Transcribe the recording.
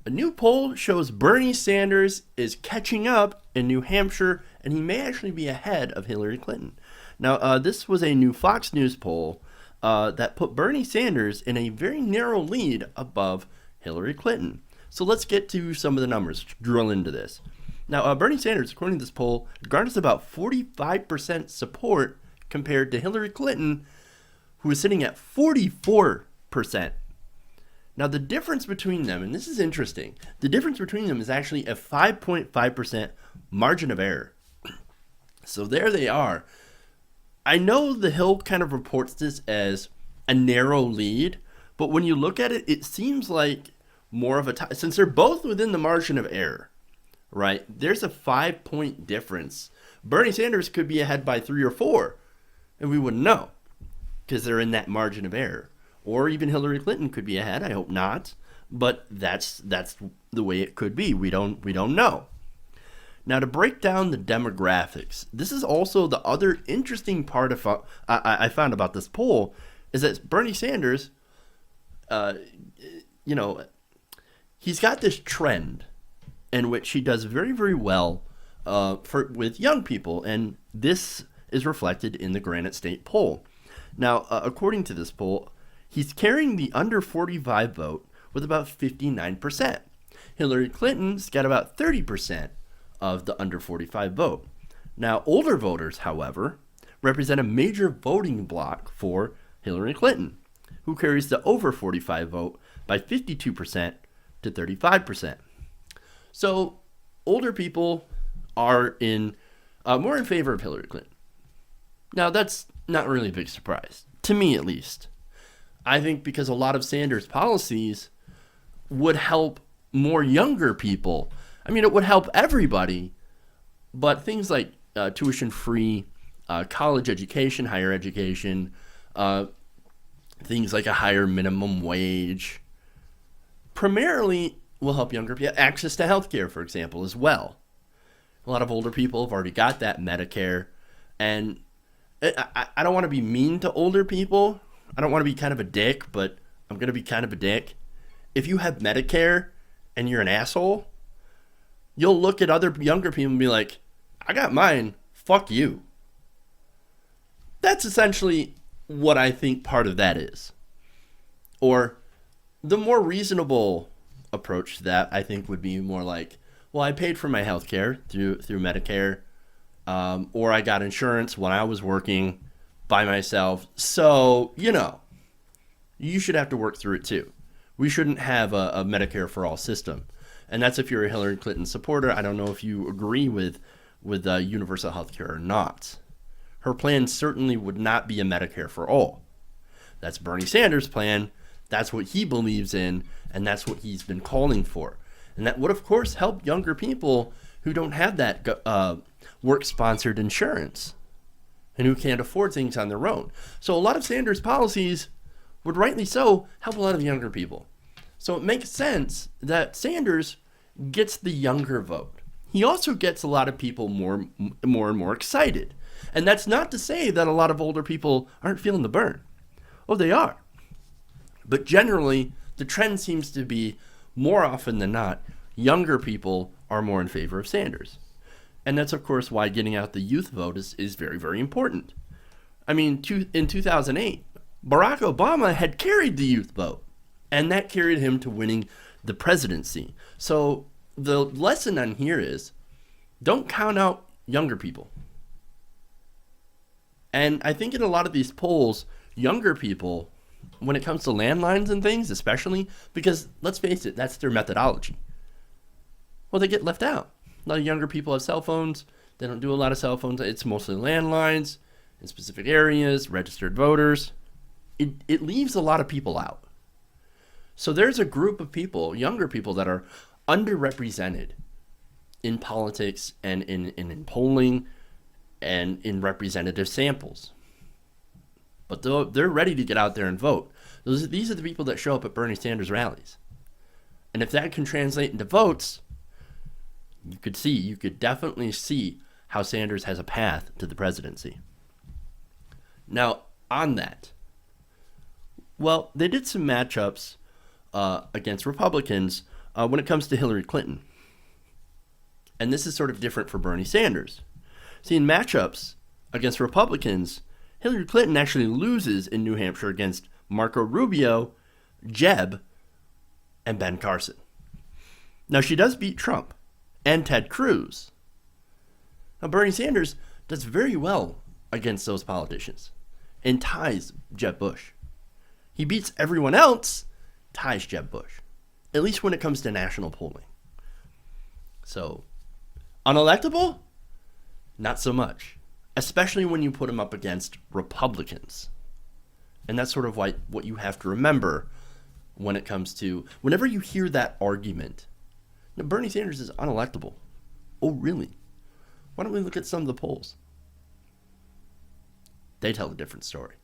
A new poll shows Bernie Sanders is catching up in New Hampshire, and he may actually be ahead of Hillary Clinton. Now, this was a new Fox News poll that put Bernie Sanders in a very narrow lead above Hillary Clinton. So let's get to some of the numbers, drill into this. Now, Bernie Sanders, according to this poll, garners about 45% support compared to Hillary Clinton, who is sitting at 44%. Now, the difference between them, and this is interesting, the difference between them is actually a 5.5% margin of error. So there they are. I know the Hill kind of reports this as a narrow lead, but when you look at it, it seems like more of a tie. Since they're both within the margin of error, right, there's a 5-point difference. Bernie Sanders could be ahead by 3 or 4, and we wouldn't know because they're in that margin of error. Or even Hillary Clinton could be ahead. I hope not, but that's the way it could be. We don't know. Now, to break down the demographics, this is also the other interesting part of I found about this poll is that Bernie Sanders, he's got this trend in which he does very, very well with young people, and this is reflected in the Granite State poll. Now, according to this poll, he's carrying the under 45 vote with about 59%. Hillary Clinton's got about 30% of the under 45 vote. Now, older voters, however, represent a major voting bloc for Hillary Clinton, who carries the over 45 vote by 52% to 35%. So, older people are more in favor of Hillary Clinton. Now, that's not really a big surprise, to me at least. I think because a lot of Sanders' policies would help more younger people. I mean, it would help everybody, but things like tuition-free college education, higher education, things like a higher minimum wage, primarily will help younger people. Access to healthcare, for example, as well. A lot of older people have already got that Medicare, and I don't want to be mean to older people. I don't want to be kind of a dick, but I'm going to be kind of a dick. If you have Medicare and you're an asshole, you'll look at other younger people and be like, I got mine, fuck you. That's essentially what I think part of that is. Or the more reasonable approach to that, I think, would be more like, well, I paid for my health care through Medicare, or I got insurance when I was working by myself. So, you should have to work through it too. We shouldn't have a Medicare for all system. And that's if you're a Hillary Clinton supporter. I don't know if you agree with universal health care or not. Her plan certainly would not be a Medicare for all. That's Bernie Sanders' plan. That's what he believes in, and that's what he's been calling for. And that would, of course, help younger people who don't have that work-sponsored insurance and who can't afford things on their own. So a lot of Sanders' policies would rightly so help a lot of younger people. So it makes sense that Sanders gets the younger vote. He also gets a lot of people more and more excited. And that's not to say that a lot of older people aren't feeling the burn. Oh, they are. But generally, the trend seems to be, more often than not, younger people are more in favor of Sanders. And that's, of course, why getting out the youth vote is very, very important. I mean, in 2008, Barack Obama had carried the youth vote, and that carried him to winning the presidency. So the lesson on here is, don't count out younger people. And I think in a lot of these polls, younger people, when it comes to landlines and things, especially, because let's face it, that's their methodology. Well, they get left out. A lot of younger people have cell phones. They don't do a lot of cell phones. It's mostly landlines in specific areas, registered voters. It leaves a lot of people out. So there's a group of people, younger people, that are underrepresented in politics and in polling and in representative samples. But they're ready to get out there and vote. These are the people that show up at Bernie Sanders rallies. And if that can translate into votes, you could definitely see how Sanders has a path to the presidency. Now, on that, well, they did some matchups against Republicans when it comes to Hillary Clinton. And this is sort of different for Bernie Sanders. See, in matchups against Republicans, Hillary Clinton actually loses in New Hampshire against Marco Rubio, Jeb, and Ben Carson. Now, she does beat Trump and Ted Cruz. Now, Bernie Sanders does very well against those politicians and ties Jeb Bush. He beats everyone else, ties Jeb Bush, at least when it comes to national polling. So, unelectable? Not so much, especially when you put him up against Republicans. And that's sort of what you have to remember when it comes to, whenever you hear that argument, Bernie Sanders is unelectable. Oh, really? Why don't we look at some of the polls? They tell a different story.